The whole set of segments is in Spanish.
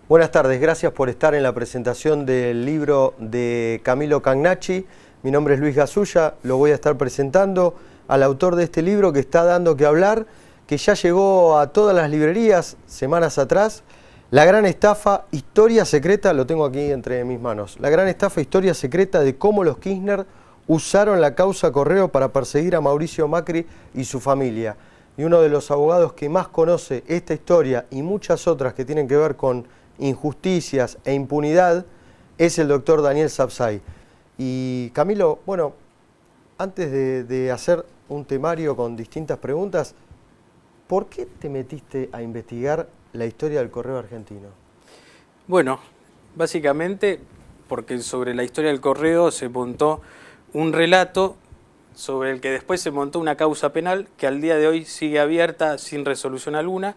Buenas tardes, gracias por estar en la presentación del libro de Camilo Cagnacci. Mi nombre es Luis Gasulla, lo voy a estar presentando al autor de este libro que está dando que hablar, que ya llegó a todas las librerías semanas atrás. La gran estafa, historia secreta, lo tengo aquí entre mis manos. La gran estafa, historia secreta de cómo los Kirchner usaron la causa Correo para perseguir a Mauricio Macri y su familia. Y uno de los abogados que más conoce esta historia y muchas otras que tienen que ver con injusticias e impunidad es el doctor Daniel Sapsay. Y Camilo, bueno, antes de hacer un temario con distintas preguntas, ¿por qué te metiste a investigar la historia del Correo argentino? Bueno, básicamente porque sobre la historia del Correo se montó un relato sobre el que después se montó una causa penal que al día de hoy sigue abierta sin resolución alguna,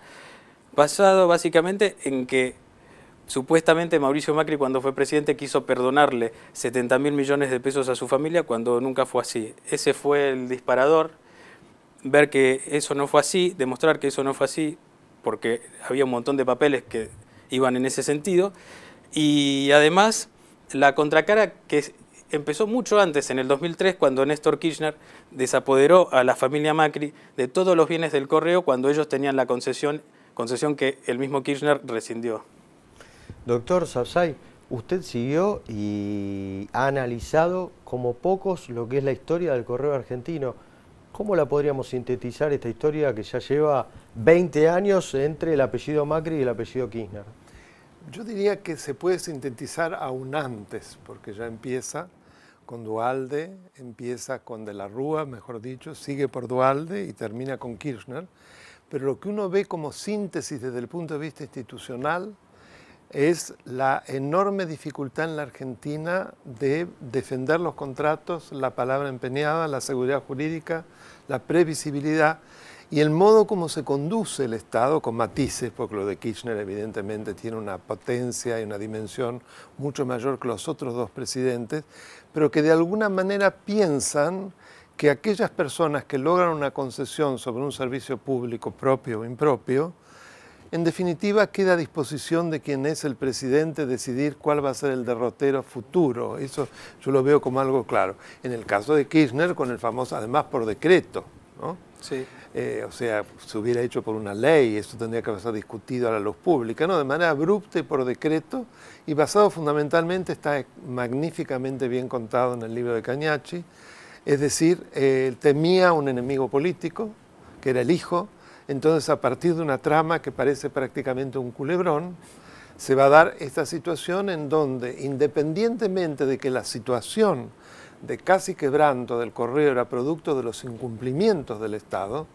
basado básicamente en que supuestamente Mauricio Macri, cuando fue presidente, quiso perdonarle 70.000 millones de pesos a su familia cuando nunca fue así. Ese fue el disparador, ver que eso no fue así, demostrar que eso no fue así, porque había un montón de papeles que iban en ese sentido. Y además, la contracara que empezó mucho antes, en el 2003, cuando Néstor Kirchner desapoderó a la familia Macri de todos los bienes del Correo cuando ellos tenían la concesión que el mismo Kirchner rescindió. Doctor Sapsay, usted siguió y ha analizado como pocos lo que es la historia del Correo argentino. ¿Cómo la podríamos sintetizar esta historia que ya lleva 20 años entre el apellido Macri y el apellido Kirchner? Yo diría que se puede sintetizar aún antes, porque ya empieza con Duhalde, empieza con De la Rúa, mejor dicho, sigue por Duhalde y termina con Kirchner. Pero lo que uno ve como síntesis desde el punto de vista institucional es la enorme dificultad en la Argentina de defender los contratos, la palabra empeñada, la seguridad jurídica, la previsibilidad y el modo como se conduce el Estado, con matices, porque lo de Kirchner evidentemente tiene una potencia y una dimensión mucho mayor que los otros dos presidentes, pero que de alguna manera piensan que aquellas personas que logran una concesión sobre un servicio público propio o impropio, en definitiva, queda a disposición de quien es el presidente decidir cuál va a ser el derrotero futuro. Eso yo lo veo como algo claro. En el caso de Kirchner, con el famoso, además por decreto, ¿no? Sí. O sea, se hubiera hecho por una ley, eso tendría que ser discutido a la luz pública, ¿no? De manera abrupta y por decreto, y basado fundamentalmente, está magníficamente bien contado en el libro de Cagnacci, es decir, temía un enemigo político, que era el hijo. Entonces, a partir de una trama que parece prácticamente un culebrón, se va a dar esta situación en donde, independientemente de que la situación de casi quebranto del Correo era producto de los incumplimientos del Estado,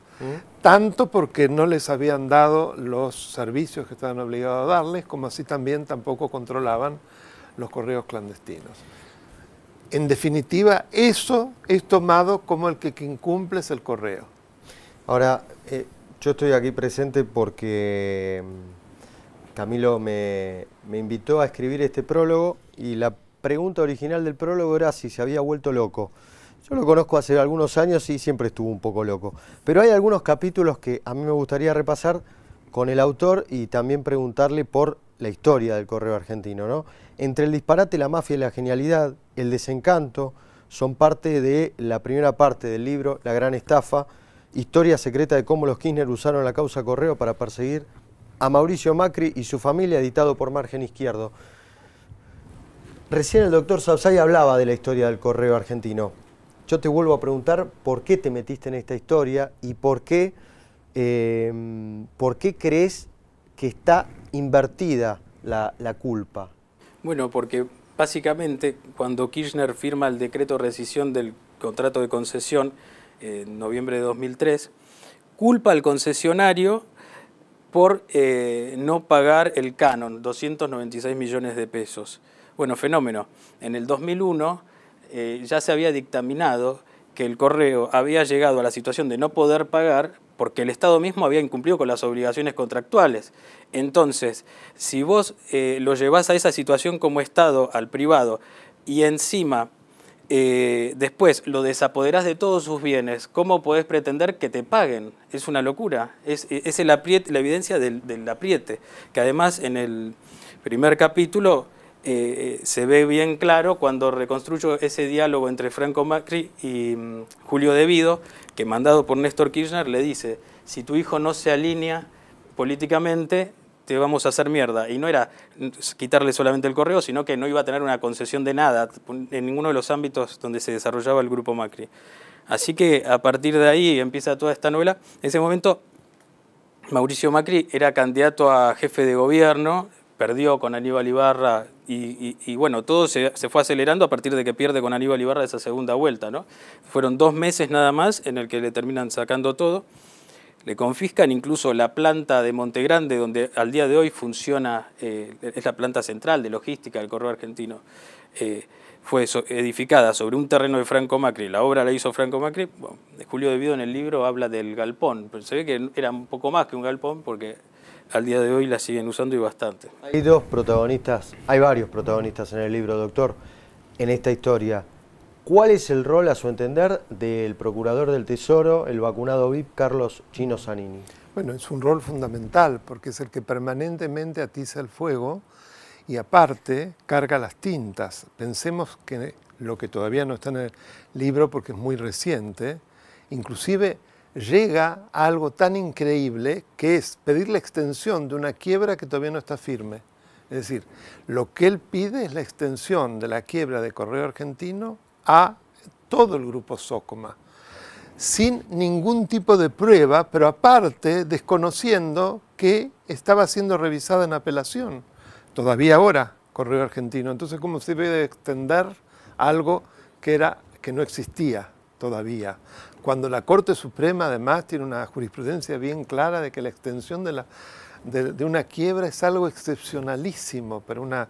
tanto porque no les habían dado los servicios que estaban obligados a darles, como así también tampoco controlaban los correos clandestinos. En definitiva, eso es tomado como el que incumple es el Correo. Ahora, yo estoy aquí presente porque Camilo me invitó a escribir este prólogo y la pregunta original del prólogo era si se había vuelto loco. Yo lo conozco hace algunos años y siempre estuvo un poco loco. Pero hay algunos capítulos que a mí me gustaría repasar con el autor y también preguntarle por la historia del Correo argentino, ¿no? Entre el disparate, la mafia y la genialidad, el desencanto, son parte de la primera parte del libro, La gran estafa, historia secreta de cómo los Kirchner usaron la causa Correo para perseguir a Mauricio Macri y su familia, editado por Margen Izquierdo. Recién el doctor Sapsay hablaba de la historia del Correo argentino. Yo te vuelvo a preguntar por qué te metiste en esta historia y por qué crees que está invertida la culpa. Bueno, porque básicamente cuando Kirchner firma el decreto de rescisión del contrato de concesión en noviembre de 2003, culpa al concesionario por no pagar el canon, 296 millones de pesos. Bueno, fenómeno. En el 2001 ya se había dictaminado que el Correo había llegado a la situación de no poder pagar porque el Estado mismo había incumplido con las obligaciones contractuales. Entonces, si vos lo llevás a esa situación como Estado, al privado, y encima después lo desapoderás de todos sus bienes, ¿cómo podés pretender que te paguen? Es una locura, es la evidencia del apriete, que además en el primer capítulo, se ve bien claro cuando reconstruyo ese diálogo entre Franco Macri y Julio De Vido, que mandado por Néstor Kirchner le dice: si tu hijo no se alinea políticamente, te vamos a hacer mierda. Y no era quitarle solamente el correo, sino que no iba a tener una concesión de nada en ninguno de los ámbitos donde se desarrollaba el grupo Macri. Así que a partir de ahí empieza toda esta novela. En ese momento Mauricio Macri era candidato a jefe de gobierno, perdió con Aníbal Ibarra y bueno, todo se fue acelerando a partir de que pierde con Aníbal Ibarra esa segunda vuelta, ¿no? Fueron 2 meses nada más en el que le terminan sacando todo. Le confiscan incluso la planta de Monte Grande, donde al día de hoy funciona, es la planta central de logística del Correo Argentino. Fue edificada sobre un terreno de Franco Macri, la obra la hizo Franco Macri. Bueno, Julio De Vido en el libro habla del galpón, pero se ve que era un poco más que un galpón porque al día de hoy la siguen usando y bastante. Hay dos protagonistas, hay varios protagonistas en el libro, doctor, en esta historia. ¿Cuál es el rol, a su entender, del procurador del Tesoro, el vacunado VIP, Carlos Chino Zanini? Bueno, es un rol fundamental porque es el que permanentemente atiza el fuego y aparte carga las tintas. Pensemos que lo que todavía no está en el libro porque es muy reciente, inclusive llega a algo tan increíble que es pedir la extensión de una quiebra que todavía no está firme. Es decir, lo que él pide es la extensión de la quiebra de Correo Argentino a todo el grupo Socoma, sin ningún tipo de prueba, pero aparte desconociendo que estaba siendo revisada en apelación, todavía ahora, Correo Argentino. Entonces, ¿cómo se debe extender algo que no existía todavía? Cuando la Corte Suprema además tiene una jurisprudencia bien clara de que la extensión de una quiebra es algo excepcionalísimo, pero una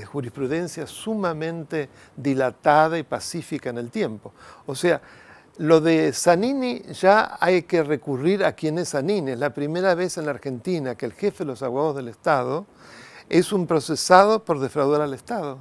jurisprudencia sumamente dilatada y pacífica en el tiempo. O sea, lo de Zanini ya hay que recurrir a quién es Zanini. Es la primera vez en la Argentina que el jefe de los abogados del Estado es un procesado por defraudar al Estado.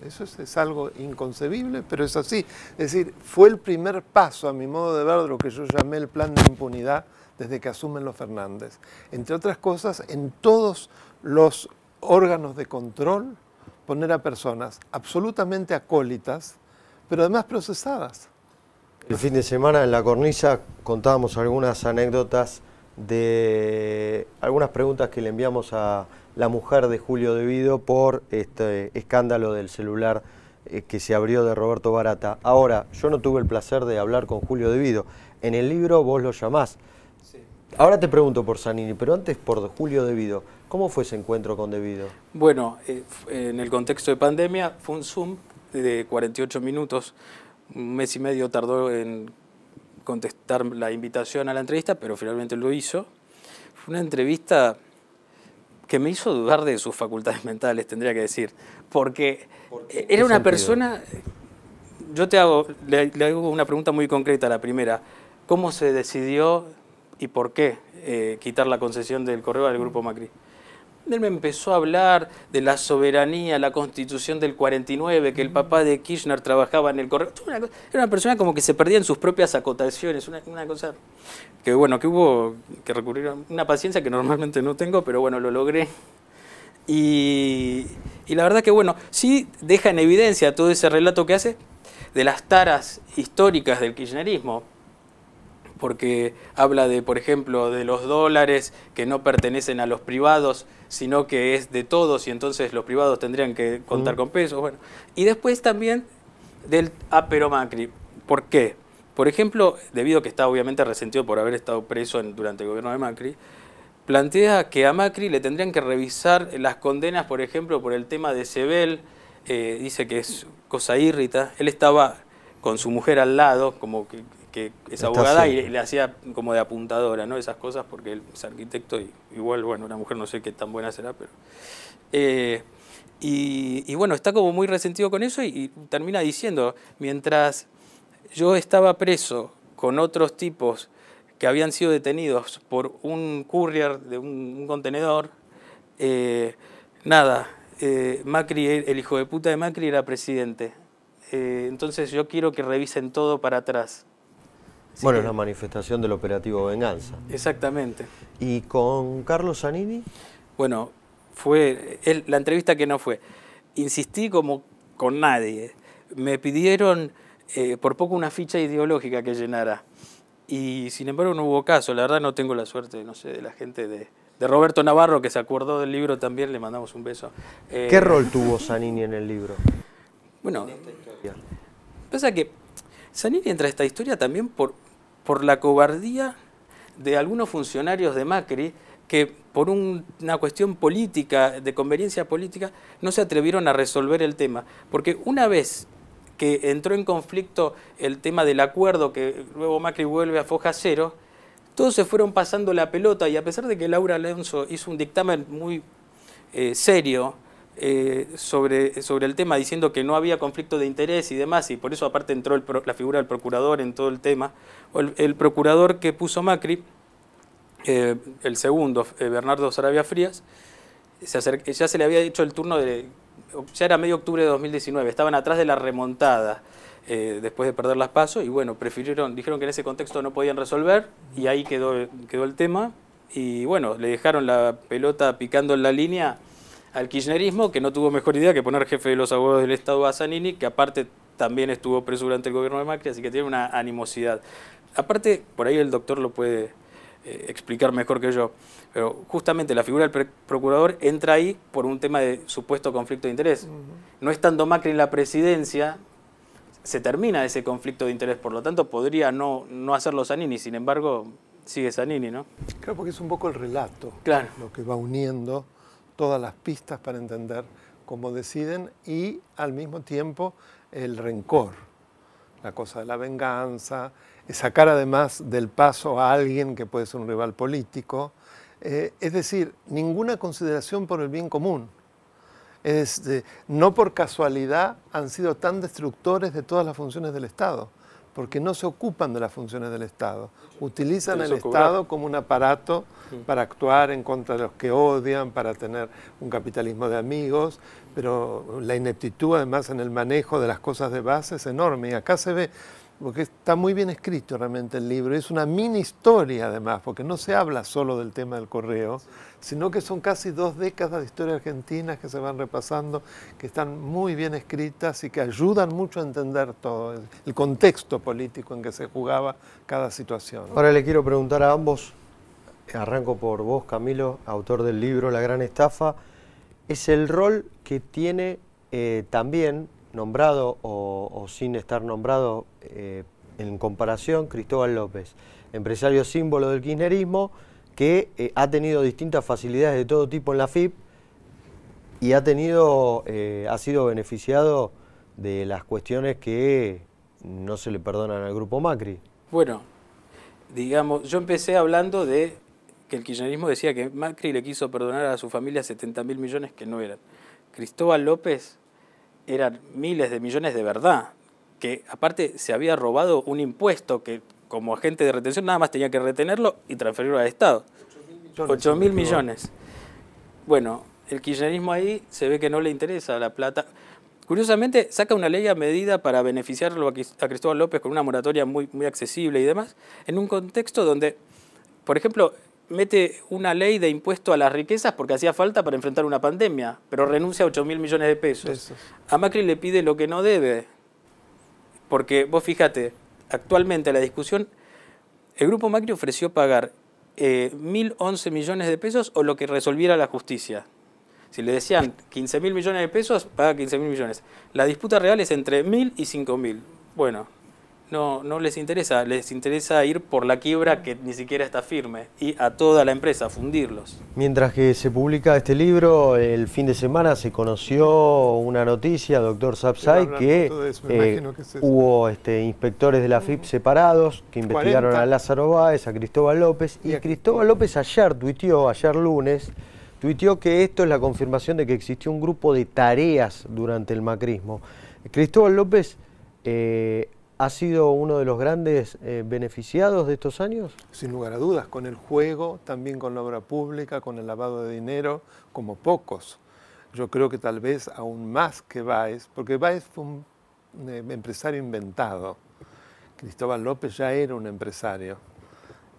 Eso es algo inconcebible, pero es así. Es decir, fue el primer paso, a mi modo de ver, de lo que yo llamé el plan de impunidad desde que asumen los Fernández. Entre otras cosas, en todos los órganos de control, poner a personas absolutamente acólitas, pero además procesadas. El fin de semana en La Cornisa contábamos algunas anécdotas de algunas preguntas que le enviamos a la mujer de Julio De Vido por este escándalo del celular que se abrió de Roberto Barata. Ahora, yo no tuve el placer de hablar con Julio De Vido. En el libro vos lo llamás. Sí. Ahora te pregunto por Zanini, pero antes por Julio De Vido. ¿Cómo fue ese encuentro con De Vido? Bueno, en el contexto de pandemia fue un Zoom de 48 minutos. 1 mes y medio tardó en contestar la invitación a la entrevista, pero finalmente lo hizo. Fue una entrevista que me hizo dudar de sus facultades mentales, tendría que decir, porque era una persona... Yo le hago una pregunta muy concreta, la primera. ¿Cómo se decidió y por qué quitar la concesión del correo al Grupo Macri? Él me empezó a hablar de la soberanía, la Constitución del 49, que el papá de Kirchner trabajaba en el correo. Era una persona como que se perdía en sus propias acotaciones, una cosa que bueno, que hubo que recurrir a una paciencia que normalmente no tengo, pero bueno, lo logré. Y la verdad que bueno, sí deja en evidencia todo ese relato que hace de las taras históricas del kirchnerismo, porque habla de, por ejemplo, de los dólares que no pertenecen a los privados, sino que es de todos y entonces los privados tendrían que contar con pesos. Bueno. Y después también del ápero Macri. ¿Por qué? Por ejemplo, debido a que está obviamente resentido por haber estado preso durante el gobierno de Macri, plantea que a Macri le tendrían que revisar las condenas, por ejemplo, por el tema de Sebel. Dice que es cosa írrita. Él estaba con su mujer al lado, como que es abogada y le hacía como de apuntadora, ¿no? Esas cosas, porque él es arquitecto y igual, bueno, la mujer no sé qué tan buena será, pero... y bueno, está como muy resentido con eso y termina diciendo, mientras yo estaba preso con otros tipos que habían sido detenidos por un courier de un contenedor, Macri, el hijo de puta de Macri era presidente. Entonces yo quiero que revisen todo para atrás. Bueno, es la manifestación del operativo Venganza. Exactamente. ¿Y con Carlos Zanini? Bueno, fue la entrevista que no fue. Insistí como con nadie. Me pidieron por poco una ficha ideológica que llenara. Y sin embargo no hubo caso. La verdad no tengo la suerte, no sé, de la gente de Roberto Navarro, que se acordó del libro también, le mandamos un beso. ¿Qué rol tuvo Zanini en el libro? Bueno, pasa que Zanini entra a esta historia también por la cobardía de algunos funcionarios de Macri que por una cuestión política, de conveniencia política, no se atrevieron a resolver el tema. Porque una vez que entró en conflicto el tema del acuerdo, que luego Macri vuelve a foja cero, todos se fueron pasando la pelota, y a pesar de que Laura Alonso hizo un dictamen muy serio sobre el tema, diciendo que no había conflicto de interés y demás, y por eso aparte entró la figura del procurador en todo el tema, el procurador que puso Macri, el segundo, Bernardo Saravia Frías, ya se le había hecho el turno ya era medio octubre de 2019, estaban atrás de la remontada después de perder las PASO, y bueno, dijeron que en ese contexto no podían resolver, y ahí quedó el tema, y bueno, le dejaron la pelota picando en la línea al kirchnerismo, que no tuvo mejor idea que poner jefe de los abogados del Estado a Zanini, que aparte también estuvo preso durante el gobierno de Macri, así que tiene una animosidad. Aparte, por ahí el doctor lo puede explicar mejor que yo, pero justamente la figura del procurador entra ahí por un tema de supuesto conflicto de interés. No estando Macri en la presidencia, se termina ese conflicto de interés, por lo tanto podría no hacerlo Zanini, sin embargo sigue Zanini, ¿no? Claro, porque es un poco el relato, claro, lo que va uniendo todas las pistas para entender cómo deciden, y al mismo tiempo el rencor, la cosa de la venganza, sacar además del paso a alguien que puede ser un rival político, es decir, ninguna consideración por el bien común. No por casualidad han sido tan destructores de todas las funciones del Estado, porque no se ocupan de las funciones del Estado. Utilizan el Estado como un aparato para actuar en contra de los que odian, para tener un capitalismo de amigos, pero la ineptitud además en el manejo de las cosas de base es enorme. Y acá se ve, porque está muy bien escrito realmente el libro, es una mini historia además, porque no se habla solo del tema del correo, sino que son casi 2 décadas de historia argentina que se van repasando, que están muy bien escritas y que ayudan mucho a entender todo, el contexto político en que se jugaba cada situación. Ahora le quiero preguntar a ambos, arranco por vos, Camilo, autor del libro La Gran Estafa, es el rol que tiene también nombrado o sin estar nombrado en comparación Cristóbal López, empresario símbolo del kirchnerismo, que ha tenido distintas facilidades de todo tipo en la AFIP y ha sido beneficiado de las cuestiones que no se le perdonan al grupo Macri. Bueno, digamos, yo empecé hablando de que el kirchnerismo decía que Macri le quiso perdonar a su familia 70.000 millones que no eran. Cristóbal López eran miles de millones de verdad, que aparte se había robado un impuesto que como agente de retención nada más tenía que retenerlo y transferirlo al Estado. 8.000 millones. Bueno, el kirchnerismo ahí se ve que no le interesa la plata. Curiosamente, saca una ley a medida para beneficiarlo a Cristóbal López con una moratoria muy accesible y demás, en un contexto donde, por ejemplo, mete una ley de impuesto a las riquezas porque hacía falta para enfrentar una pandemia, pero renuncia a 8.000 millones de pesos. A Macri le pide lo que no debe, porque vos fíjate, actualmente la discusión, el grupo Macri ofreció pagar 1.011 millones de pesos o lo que resolviera la justicia. Si le decían 15.000 millones de pesos, paga 15.000 millones. La disputa real es entre 1.000 y 5.000. Bueno, no les interesa ir por la quiebra que ni siquiera está firme y a toda la empresa, fundirlos. Mientras que se publica este libro, el fin de semana se conoció una noticia, doctor Sapsay, que hubo inspectores de la AFIP separados que investigaron 40. A Lázaro Báez, a Cristóbal López, y Cristóbal López ayer lunes, tuiteó que esto es la confirmación de que existió un grupo de tareas durante el macrismo. Cristóbal López ¿ha sido uno de los grandes beneficiados de estos años? Sin lugar a dudas, con el juego, también con la obra pública, con el lavado de dinero, como pocos. Yo creo que tal vez aún más que Báez, porque Báez fue un empresario inventado. Cristóbal López ya era un empresario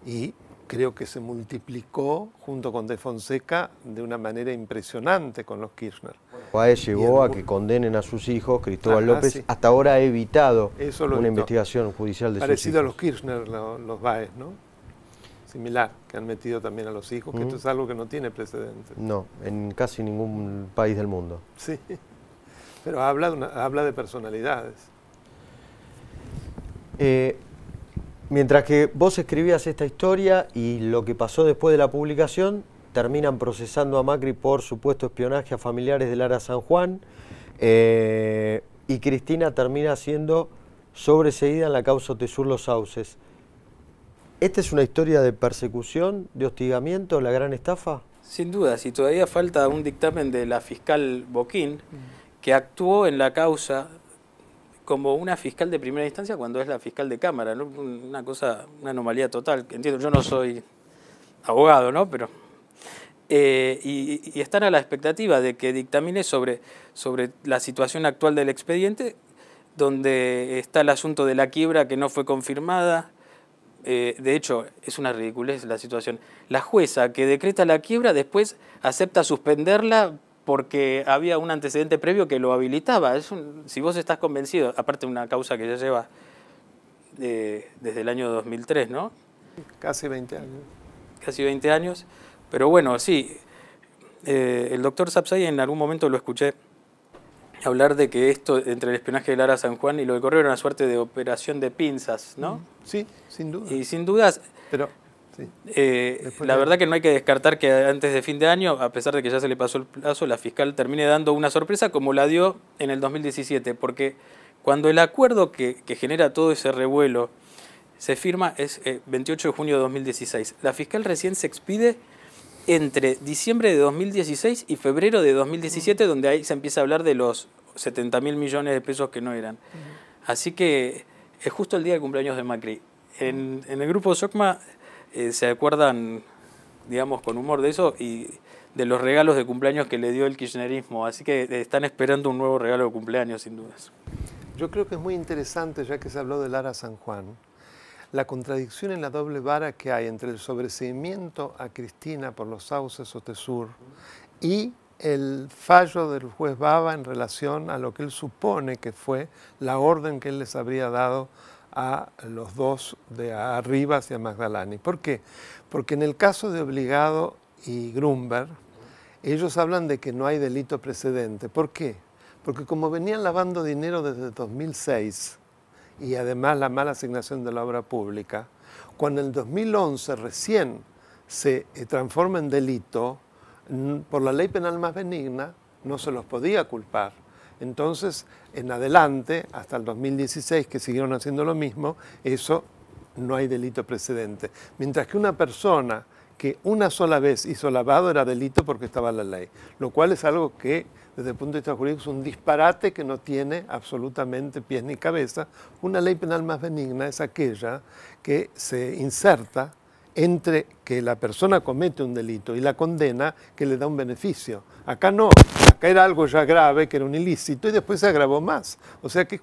y creo que se multiplicó junto con De Fonseca de una manera impresionante con los Kirchner. Páez llevó a que condenen a sus hijos. Cristóbal López sí. hasta ahora ha evitado Eso lo una evitó. investigación judicial de sus hijos. Parecido a los Kirchner, los Báez, ¿no? Similar, que han metido también a los hijos, que esto es algo que no tiene precedentes. No, en casi ningún país del mundo. Sí, pero habla de personalidades. Mientras que vos escribías esta historia y lo que pasó después de la publicación, terminan procesando a Macri por supuesto espionaje a familiares de Lara San Juan, y Cristina termina siendo sobreseída en la causa Otesur Los Sauces. ¿Esta es una historia de persecución, de hostigamiento, la gran estafa? Sin duda, si todavía falta un dictamen de la fiscal Boquín, que actuó en la causa como una fiscal de primera instancia cuando es la fiscal de Cámara, ¿no? Una cosa, una anomalía total. Entiendo, yo no soy abogado, ¿no? Pero y están a la expectativa de que dictamine sobre la situación actual del expediente, donde está el asunto de la quiebra que no fue confirmada. De hecho, es una ridiculez la situación. La jueza que decreta la quiebra después acepta suspenderla porque había un antecedente previo que lo habilitaba. Si vos estás convencido, aparte de una causa que ya lleva desde el año 2003, ¿no? Casi 20 años. Casi 20 años. Pero bueno, sí, el doctor Sapsay en algún momento lo escuché hablar de que esto, entre el espionaje de Lara San Juan y lo de Correo, era una suerte de operación de pinzas, ¿no? Sí, sin duda. Y sin dudas, pero sí. La verdad que no hay que descartar que antes de fin de año, a pesar de que ya se le pasó el plazo, la fiscal termine dando una sorpresa como la dio en el 2017, porque cuando el acuerdo que genera todo ese revuelo se firma es 28 de junio de 2016. La fiscal recién se expide entre diciembre de 2016 y febrero de 2017, donde ahí se empieza a hablar de los 70.000 millones de pesos que no eran. Así que es justo el día del cumpleaños de Macri. En el grupo SOCMA se acuerdan, digamos, con humor de eso y de los regalos de cumpleaños que le dio el kirchnerismo. Así que están esperando un nuevo regalo de cumpleaños, sin dudas. Yo creo que es muy interesante, ya que se habló de Lara San Juan, la contradicción en la doble vara que hay entre el sobreseimiento a Cristina por los Sauces Otesur y el fallo del juez Baba en relación a lo que él supone que fue la orden que él les habría dado a los dos de Rivas y a Magdalani. ¿Por qué? Porque en el caso de Obligado y Grunberg, ellos hablan de que no hay delito precedente. ¿Por qué? Porque como venían lavando dinero desde 2006, y además la mala asignación de la obra pública, cuando en el 2011 recién se transforma en delito, por la ley penal más benigna no se los podía culpar. Entonces, en adelante, hasta el 2016, que siguieron haciendo lo mismo, eso no hay delito precedente. Mientras que una persona que una sola vez hizo lavado era delito porque estaba en la ley, lo cual es algo que desde el punto de vista jurídico es un disparate que no tiene absolutamente pies ni cabeza. Una ley penal más benigna es aquella que se inserta entre que la persona comete un delito y la condena que le da un beneficio. Acá no, acá era algo ya grave, que era un ilícito, y después se agravó más. O sea que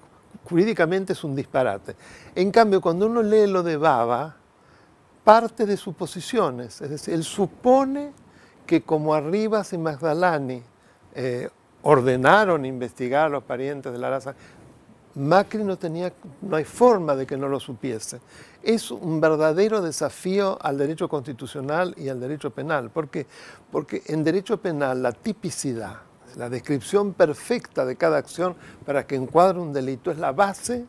jurídicamente es un disparate. En cambio, cuando uno lee lo de Baba, parte de suposiciones, es decir, él supone que como a Rivas y Magdalani ordenaron investigar a los parientes de Lara San Juan, Macri no hay forma de que no lo supiese. Es un verdadero desafío al derecho constitucional y al derecho penal. ¿Por qué? Porque en derecho penal la tipicidad, la descripción perfecta de cada acción para que encuadre un delito es la base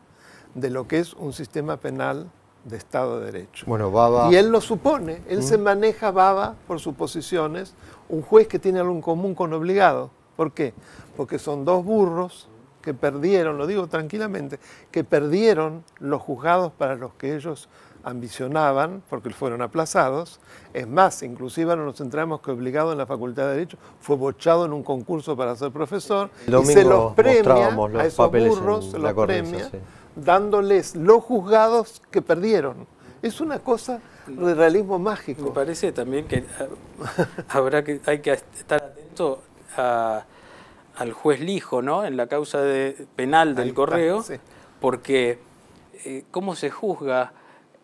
de lo que es un sistema penal de Estado de Derecho. Bueno, Baba... Y él lo supone, él se maneja Baba por suposiciones, un juez que tiene algo en común con Obligado. ¿Por qué? Porque son dos burros que perdieron, lo digo tranquilamente, que perdieron los juzgados para los que ellos ambicionaban, porque fueron aplazados. Es más, inclusive ahora nos enteramos que Obligado en la Facultad de Derecho fue bochado en un concurso para ser profesor, y se los premia a esos burros, se los premia, sí, dándoles los juzgados que perdieron. Es una cosa de realismo mágico. Me parece también que hay que estar atento al juez Lijo, ¿no? En la causa penal del Correo, sí, porque cómo se juzga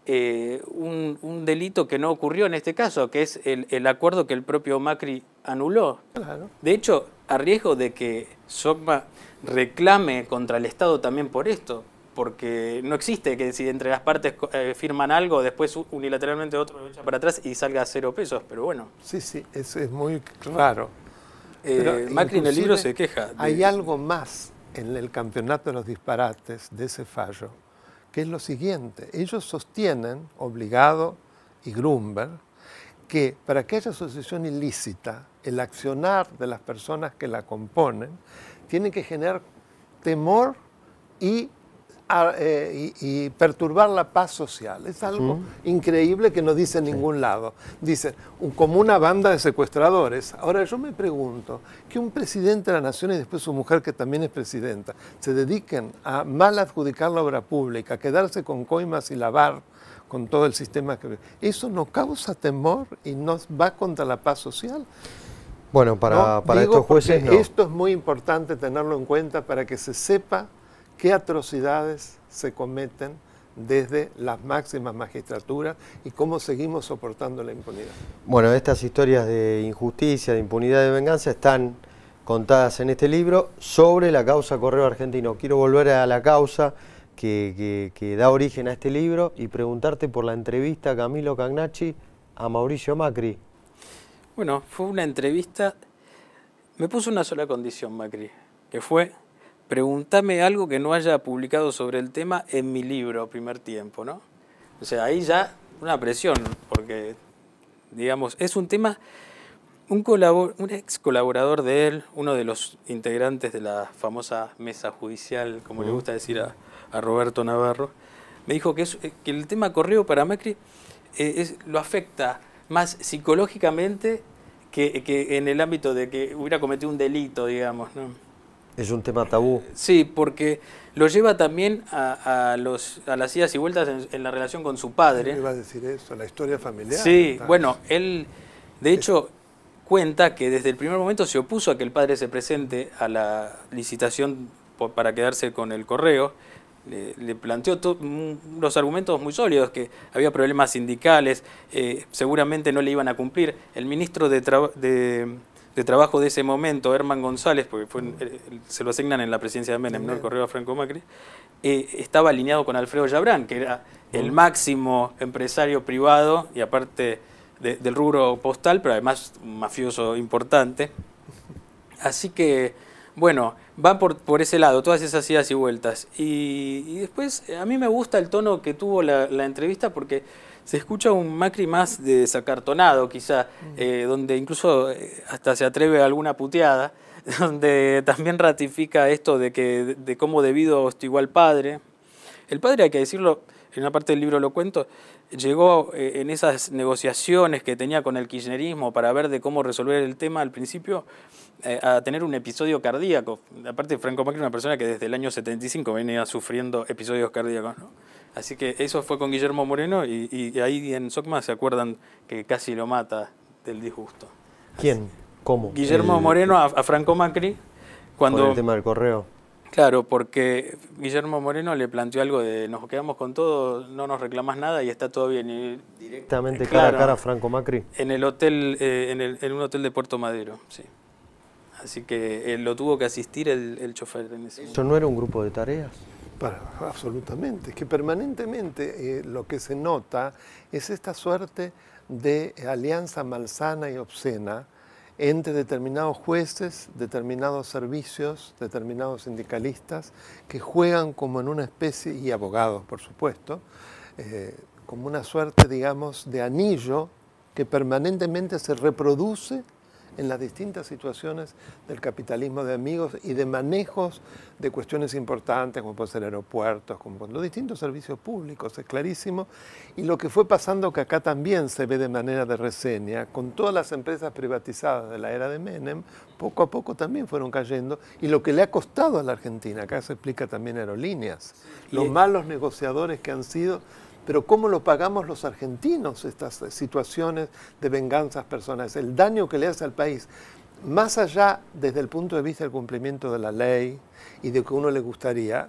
un delito que no ocurrió en este caso, que es el acuerdo que el propio Macri anuló. Claro. De hecho, a riesgo de que SOCMA reclame contra el Estado también por esto, porque no existe que si entre las partes firman algo, después unilateralmente otro lo echa para atrás y salga a 0 pesos, pero bueno. Sí, sí, eso es muy raro. Macri en el libro se queja. Hay algo más en el campeonato de los disparates de ese fallo, que es lo siguiente. Ellos sostienen, Obligado y Grunberg, que para que haya asociación ilícita, el accionar de las personas que la componen tiene que generar temor y perturbar la paz social. Es algo increíble que no dice en ningún lado. Dice, como una banda de secuestradores. Ahora yo me pregunto, que un presidente de la nación y después su mujer, que también es presidenta, se dediquen a mal adjudicar la obra pública, a quedarse con coimas y lavar con todo el sistema que... ¿Eso no causa temor y no va contra la paz social? Bueno, para estos jueces no. Esto es muy importante tenerlo en cuenta para que se sepa qué atrocidades se cometen desde las máximas magistraturas y cómo seguimos soportando la impunidad. Bueno, estas historias de injusticia, de impunidad, de venganza están contadas en este libro sobre la causa Correo Argentino. Quiero volver a la causa que da origen a este libro y preguntarte por la entrevista a Camilo Cagnacci a Mauricio Macri. Bueno, fue una entrevista, me puso una sola condición Macri, que fue: pregúntame algo que no haya publicado sobre el tema en mi libro, Primer Tiempo, ¿no? O sea, ahí ya una presión, porque, digamos, es un tema, un ex colaborador de él, uno de los integrantes de la famosa mesa judicial, como le gusta decir a Roberto Navarro, me dijo que el tema Correo para Macri lo afecta más psicológicamente que en el ámbito de que hubiera cometido un delito, digamos, ¿no? Es un tema tabú. Sí, porque lo lleva también a las idas y vueltas en la relación con su padre. ¿Qué iba a decir eso? ¿La historia familiar? Sí, bueno, él de hecho cuenta que desde el primer momento se opuso a que el padre se presente a la licitación para quedarse con el Correo. Le planteó unos argumentos muy sólidos, que había problemas sindicales, seguramente no le iban a cumplir. El ministro de Trabajo de ese momento, Herman González, porque se lo asignan en la presidencia de Menem, ¿no? El Correo a Franco Macri, estaba alineado con Alfredo Yabrán, que era el máximo empresario privado y aparte del rubro postal, pero además un mafioso importante. Así que, bueno, va por ese lado, todas esas idas y vueltas. Y después, a mí me gusta el tono que tuvo la entrevista, porque se escucha un Macri más desacartonado, quizá, donde incluso hasta se atreve a alguna puteada, donde también ratifica esto de cómo debido hostigó al padre. El padre, hay que decirlo, en una parte del libro lo cuento, llegó en esas negociaciones que tenía con el kirchnerismo para ver de cómo resolver el tema al principio, a tener un episodio cardíaco. Aparte, Franco Macri es una persona que desde el año 75 venía sufriendo episodios cardíacos, ¿no? Así que eso fue con Guillermo Moreno y ahí en SOCMA se acuerdan que casi lo mata del disgusto. ¿Quién? ¿Cómo? Guillermo Moreno a Franco Macri cuando... Por el tema del Correo. Claro, porque Guillermo Moreno le planteó algo de nos quedamos con todo, no nos reclamás nada y está todo bien. Y directamente cara a cara a Franco Macri. En el hotel, en un hotel de Puerto Madero, sí. Así que lo tuvo que asistir el chofer en ese momento. ¿Eso no era un grupo de tareas? Absolutamente. Es que permanentemente lo que se nota es esta suerte de alianza malsana y obscena entre determinados jueces, determinados servicios, determinados sindicalistas, que juegan como en una especie, y abogados por supuesto, como una suerte, digamos, de anillo que permanentemente se reproduce en las distintas situaciones del capitalismo de amigos y de manejos de cuestiones importantes, como pueden ser aeropuertos, como los distintos servicios públicos, es clarísimo. Y lo que fue pasando, que acá también se ve de manera de reseña, con todas las empresas privatizadas de la era de Menem, poco a poco también fueron cayendo, y lo que le ha costado a la Argentina, acá se explica también Aerolíneas, los malos negociadores que han sido. Pero ¿cómo lo pagamos los argentinos estas situaciones de venganzas personales? El daño que le hace al país, más allá desde el punto de vista del cumplimiento de la ley y de que uno le gustaría,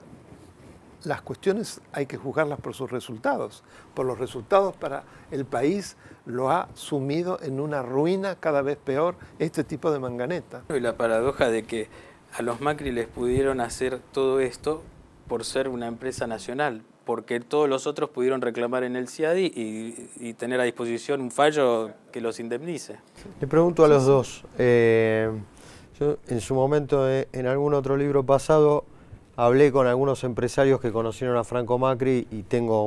las cuestiones hay que juzgarlas por sus resultados. Por los resultados para el país lo ha sumido en una ruina cada vez peor este tipo de manganeta. Y la paradoja de que a los Macri les pudieron hacer todo esto por ser una empresa nacional, porque todos los otros pudieron reclamar en el CIADI y tener a disposición un fallo que los indemnice. Le pregunto a los dos, yo en su momento en algún otro libro pasado hablé con algunos empresarios que conocieron a Franco Macri y tengo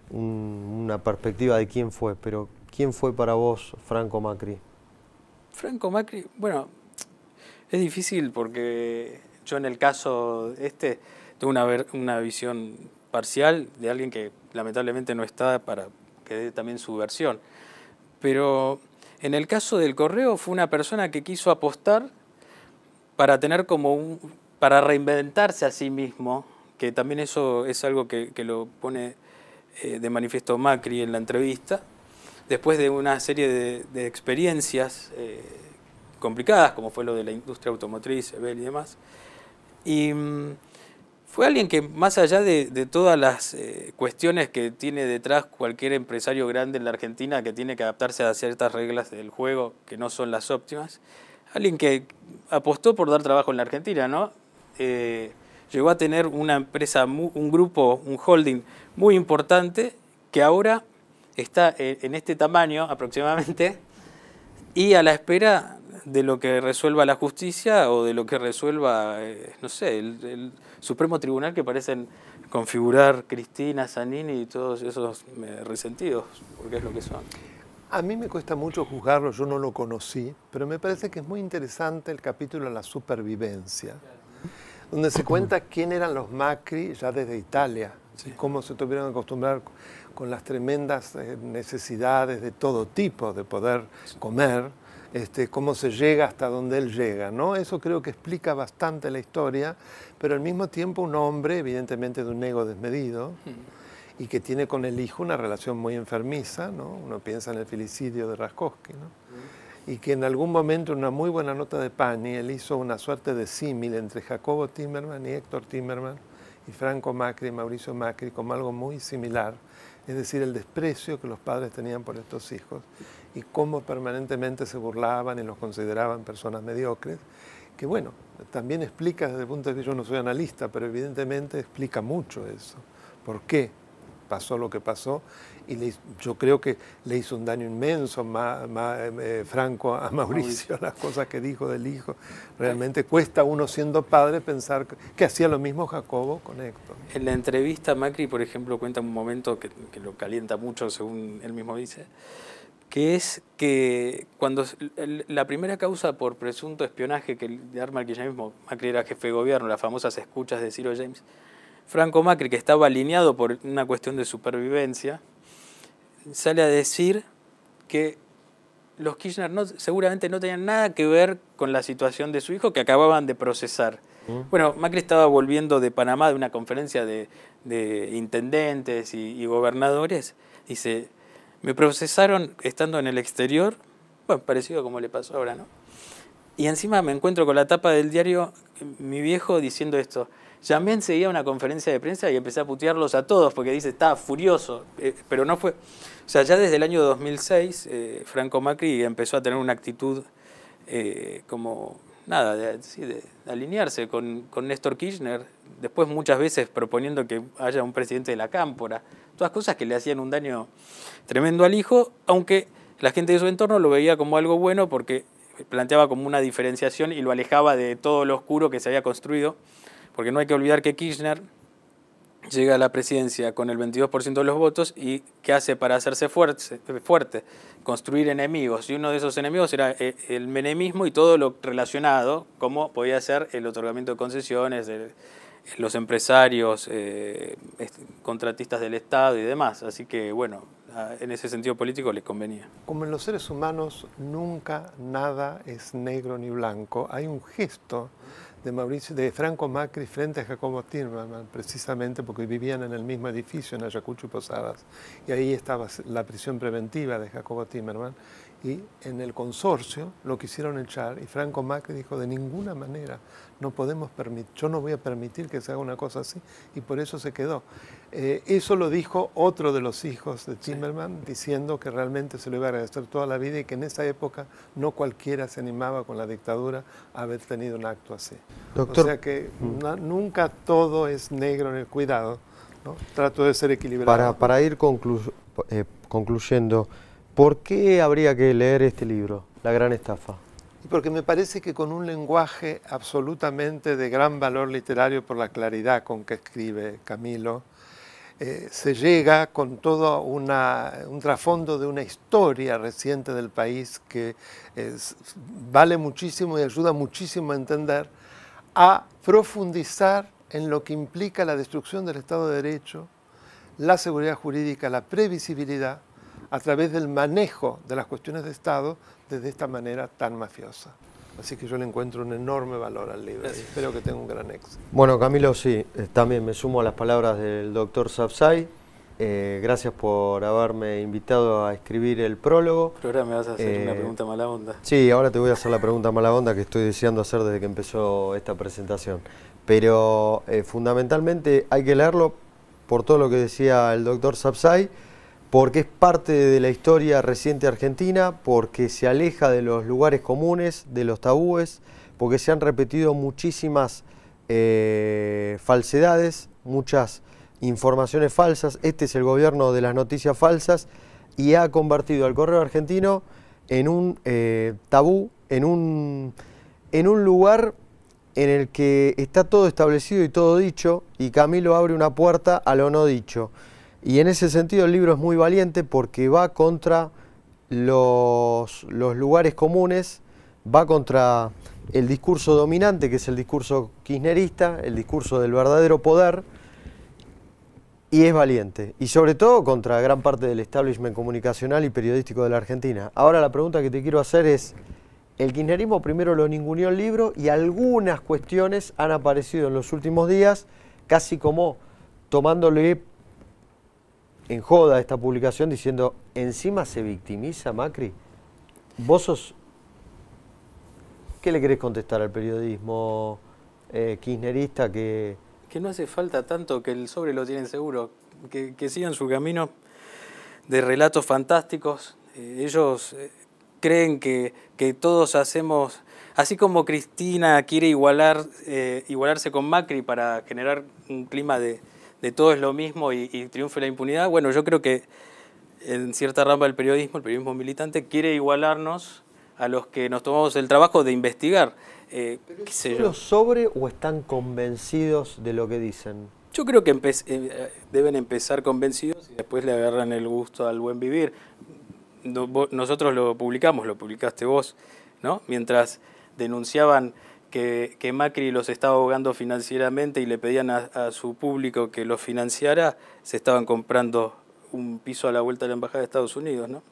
una perspectiva de quién fue, pero ¿quién fue para vos Franco Macri? Franco Macri, bueno, es difícil porque yo en el caso tuve una visión parcial de alguien que lamentablemente no está para que dé también su versión. Pero en el caso del Correo fue una persona que quiso apostar para tener para reinventarse a sí mismo, que también eso es algo que lo pone de manifiesto Macri en la entrevista, después de una serie de experiencias complicadas, como fue lo de la industria automotriz, Ebel y demás. Y fue alguien que, más allá de todas las cuestiones que tiene detrás cualquier empresario grande en la Argentina, que tiene que adaptarse a ciertas reglas del juego que no son las óptimas, alguien que apostó por dar trabajo en la Argentina, ¿no? Llegó a tener una empresa, un grupo, un holding muy importante que ahora está en este tamaño aproximadamente y a la espera de lo que resuelva la justicia o de lo que resuelva, no sé, el Supremo Tribunal, que parecen configurar Cristina, Zanini y todos esos resentidos, porque es lo que son. A mí me cuesta mucho juzgarlo, yo no lo conocí, pero me parece que es muy interesante el capítulo de la supervivencia, donde se cuenta quién eran los Macri ya desde Italia, sí, y cómo se tuvieron que acostumbrar con las tremendas necesidades de todo tipo de poder comer, cómo se llega hasta donde él llega, ¿no? Eso creo que explica bastante la historia, pero al mismo tiempo un hombre, evidentemente de un ego desmedido, y que tiene con el hijo una relación muy enfermiza, ¿no? Uno piensa en el filicidio de Raskowski, ¿no? Y que en algún momento, en una muy buena nota de Pani, él hizo una suerte de símil entre Jacobo Timerman y Héctor Timerman, y Franco Macri y Mauricio Macri, como algo muy similar, es decir, el desprecio que los padres tenían por estos hijos y cómo permanentemente se burlaban y los consideraban personas mediocres, que bueno, también explica desde el punto de vista, yo no soy analista, pero evidentemente explica mucho eso. ¿Por qué pasó lo que pasó? Y yo creo que le hizo un daño inmenso Franco a Mauricio, las cosas que dijo del hijo. Realmente cuesta uno siendo padre pensar que hacía lo mismo Jacobo con Héctor. En la entrevista Macri, por ejemplo, cuenta un momento que lo calienta mucho, según él mismo dice, que es que cuando la primera causa por presunto espionaje que le arma el kirchnerismo, Macri era jefe de gobierno, las famosas escuchas de Ciro James, Franco Macri, que estaba alineado por una cuestión de supervivencia, sale a decir que los Kirchner seguramente no tenían nada que ver con la situación de su hijo que acababan de procesar. Bueno, Macri estaba volviendo de Panamá de una conferencia de intendentes y gobernadores. Dice, me procesaron estando en el exterior, bueno, parecido como le pasó ahora, ¿no? Y encima me encuentro con la tapa del diario, mi viejo diciendo esto. Llamé enseguida a una conferencia de prensa y empecé a putearlos a todos porque dice, estaba furioso, pero no fue... O sea, ya desde el año 2006, Franco Macri empezó a tener una actitud como, nada, de alinearse con Néstor Kirchner, después muchas veces proponiendo que haya un presidente de la Cámpora, todas cosas que le hacían un daño tremendo al hijo, aunque la gente de su entorno lo veía como algo bueno porque planteaba como una diferenciación y lo alejaba de todo lo oscuro que se había construido, porque no hay que olvidar que Kirchner llega a la presidencia con el 22% de los votos y ¿qué hace para hacerse fuerte? Construir enemigos. Y uno de esos enemigos era el menemismo y todo lo relacionado, como podía ser el otorgamiento de concesiones, los empresarios, contratistas del Estado y demás. Así que, bueno, en ese sentido político les convenía. Como en los seres humanos nunca nada es negro ni blanco, hay un gesto de Franco Macri frente a Jacobo Timerman, precisamente porque vivían en el mismo edificio en Ayacucho y Posadas, y ahí estaba la prisión preventiva de Jacobo Timerman, y en el consorcio lo quisieron echar, y Franco Macri dijo, de ninguna manera, yo no voy a permitir que se haga una cosa así, y por eso se quedó. Eso lo dijo otro de los hijos de Timerman, diciendo que realmente se lo iba a agradecer toda la vida y que en esa época no cualquiera se animaba con la dictadura a haber tenido un acto así. Doctor, o sea que nunca todo es negro en el cuidado, ¿no? Trato de ser equilibrado. para ir concluyendo, ¿por qué habría que leer este libro, La Gran Estafa? Porque me parece que con un lenguaje absolutamente de gran valor literario por la claridad con que escribe Camilo, se llega con todo un trasfondo de una historia reciente del país que vale muchísimo y ayuda muchísimo a entender, a profundizar en lo que implica la destrucción del Estado de Derecho, la seguridad jurídica, la previsibilidad, a través del manejo de las cuestiones de Estado desde esta manera tan mafiosa. Así que yo le encuentro un enorme valor al libro y espero que tenga un gran éxito. Bueno, Camilo, sí, también me sumo a las palabras del doctor Sabzai. Gracias por haberme invitado a escribir el prólogo. Pero ahora me vas a hacer una pregunta mala onda. Sí, ahora te voy a hacer la pregunta mala onda que estoy deseando hacer desde que empezó esta presentación. Pero fundamentalmente hay que leerlo por todo lo que decía el doctor Sabzai, porque es parte de la historia reciente argentina, porque se aleja de los lugares comunes, de los tabúes, porque se han repetido muchísimas falsedades, muchas informaciones falsas. Este es el gobierno de las noticias falsas y ha convertido al Correo Argentino en un tabú, en un lugar en el que está todo establecido y todo dicho, y Camilo abre una puerta a lo no dicho. Y en ese sentido el libro es muy valiente porque va contra los lugares comunes, va contra el discurso dominante, que es el discurso kirchnerista, el discurso del verdadero poder, y es valiente. Y sobre todo contra gran parte del establishment comunicacional y periodístico de la Argentina. Ahora la pregunta que te quiero hacer es, el kirchnerismo primero lo ninguneó el libro y algunas cuestiones han aparecido en los últimos días, casi como tomándole en joda esta publicación diciendo, encima se victimiza Macri. Vos sos... ¿Qué le querés contestar al periodismo kirchnerista que no hace falta tanto, que el sobre lo tienen seguro, que sigan su camino de relatos fantásticos? Ellos creen que todos hacemos, así como Cristina quiere igualarse con Macri para generar un clima de todo es lo mismo y triunfe la impunidad. Bueno, yo creo que en cierta rama del periodismo, el periodismo militante, quiere igualarnos a los que nos tomamos el trabajo de investigar. ¿Qué sé yo? ¿Sobre o están convencidos de lo que dicen? Yo creo que deben empezar convencidos y después le agarran el gusto al buen vivir. Nosotros lo publicamos, lo publicaste vos, ¿no? Mientras denunciaban que Macri los estaba ahogando financieramente y le pedían a su público que los financiara, se estaban comprando un piso a la vuelta de la Embajada de Estados Unidos, ¿no?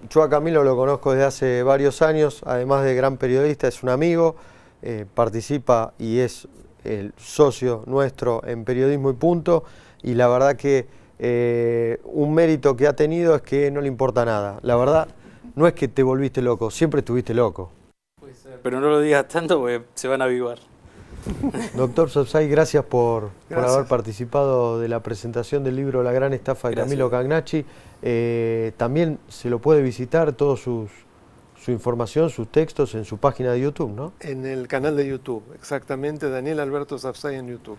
Yo a Camilo lo conozco desde hace varios años, además de gran periodista, es un amigo, participa y es el socio nuestro en Periodismo y Punto, y la verdad que un mérito que ha tenido es que no le importa nada. La verdad, no es que te volviste loco, siempre estuviste loco. Pero no lo digas tanto porque se van a avivar. Doctor Sabzai, gracias por haber participado de la presentación del libro La Gran Estafa de Camilo Cagnacci. También se lo puede visitar, toda su información, sus textos en su página de YouTube, ¿no? En el canal de YouTube, exactamente, Daniel Alberto Sabzai en YouTube.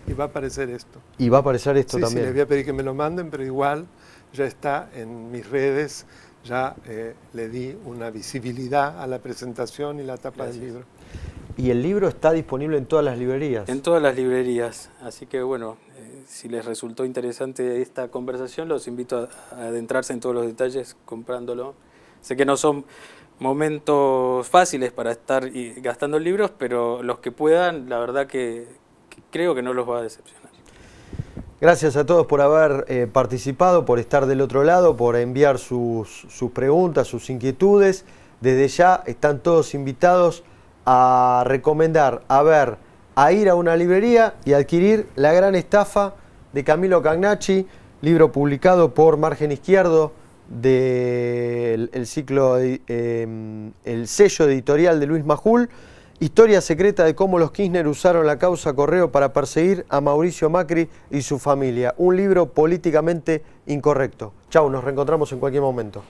Y va a aparecer esto. Y va a aparecer esto también. Sí, les voy a pedir que me lo manden, pero igual ya está en mis redes. Ya le di una visibilidad a la presentación y la tapa del libro. Y el libro está disponible en todas las librerías. En todas las librerías, así que bueno, si les resultó interesante esta conversación, los invito a adentrarse en todos los detalles comprándolo. Sé que no son momentos fáciles para estar gastando libros, pero los que puedan, la verdad que creo que no los va a decepcionar. Gracias a todos por haber participado, por estar del otro lado, por enviar sus preguntas, sus inquietudes. Desde ya están todos invitados a recomendar, a ir a una librería y adquirir La gran estafa de Camilo Cagnacci, libro publicado por Margen Izquierdo del ciclo, el sello editorial de Luis Majul. Historia secreta de cómo los Kirchner usaron la causa Correo para perseguir a Mauricio Macri y su familia. Un libro políticamente incorrecto. Chau, nos reencontramos en cualquier momento.